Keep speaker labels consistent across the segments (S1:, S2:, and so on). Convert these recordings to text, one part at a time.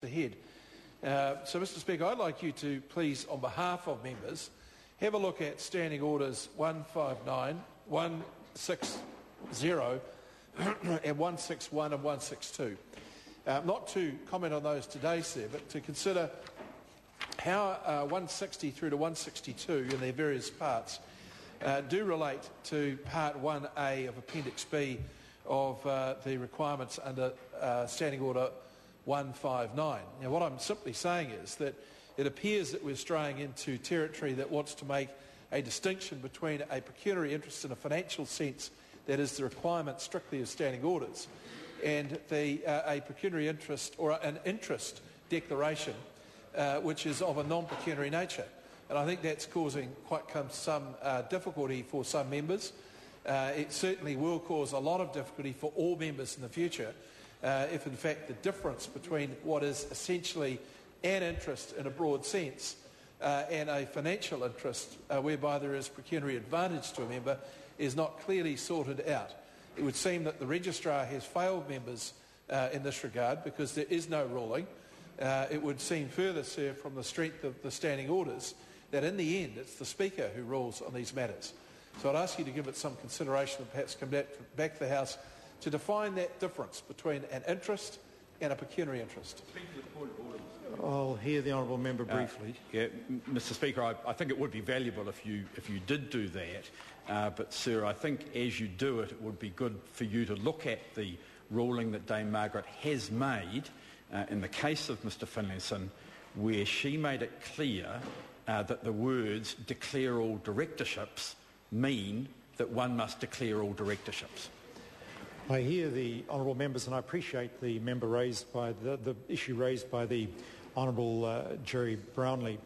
S1: ahead. So, Mr Speaker, I'd like you to please, on behalf of members, have a look at Standing Orders 159, 160 and 161 and 162. Not to comment on those today, sir, but to consider how 160 through to 162 in their various parts do relate to Part 1A of Appendix B of the requirements under Standing Order 159. Now, what I'm simply saying is that it appears that we're straying into territory that wants to make a distinction between a pecuniary interest in a financial sense, that is the requirement strictly of standing orders, and a pecuniary interest or an interest declaration which is of a non-pecuniary nature. And I think that's causing quite some difficulty for some members. It certainly will cause a lot of difficulty for all members in the future if in fact the difference between what is essentially an interest in a broad sense and a financial interest whereby there is pecuniary advantage to a member is not clearly sorted out. It would seem that the registrar has failed members in this regard because there is no ruling. It would seem further, sir, from the strength of the standing orders that in the end it's the Speaker who rules on these matters. So I'd ask you to give it some consideration and perhaps come back to the House to define that difference between an interest and a pecuniary interest.
S2: I'll hear the honourable member briefly.
S3: Mr Speaker, I think it would be valuable if you did do that, but sir, I think as you do it, it would be good for you to look at the ruling that Dame Margaret has made in the case of Mr Finlayson, where she made it clear that the words "declare all directorships" mean that one must declare all directorships.
S2: I hear the honourable members, and I appreciate the member raised by the issue raised by the Honourable Jerry Brownlee,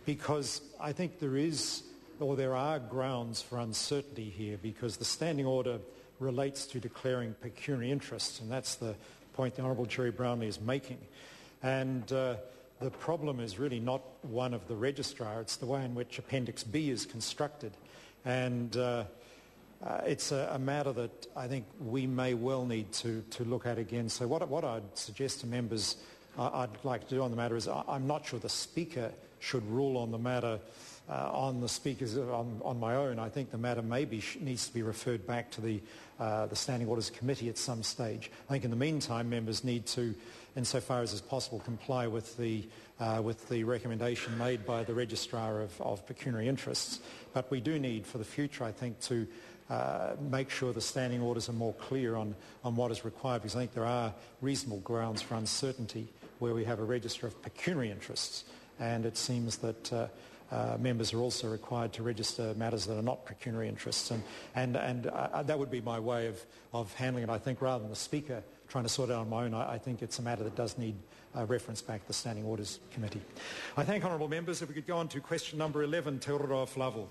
S2: because I think there are grounds for uncertainty here, because the standing order relates to declaring pecuniary interests, and that's the point the Honourable Jerry Brownlee is making. And the problem is really not one of the registrar, it's the way in which Appendix B is constructed. And it's a matter that I think we may well need to look at again. So what I'd suggest to members I'd like to do on the matter is I'm not sure the Speaker should rule on the matter on my own. I think the matter maybe needs to be referred back to the Standing Orders Committee at some stage. I think in the meantime members need to, insofar as is possible, comply with the recommendation made by the Registrar of Pecuniary Interests. But we do need for the future, I think, to make sure the standing orders are more clear on what is required, because I think there are reasonable grounds for uncertainty where we have a register of pecuniary interests, and it seems that members are also required to register matters that are not pecuniary interests, and that would be my way of handling it. I think rather than the Speaker trying to sort it out on my own, I think it's a matter that does need reference back to the Standing Orders Committee. I thank honourable members. If we could go on to question number 11, Te Ororo Flavel.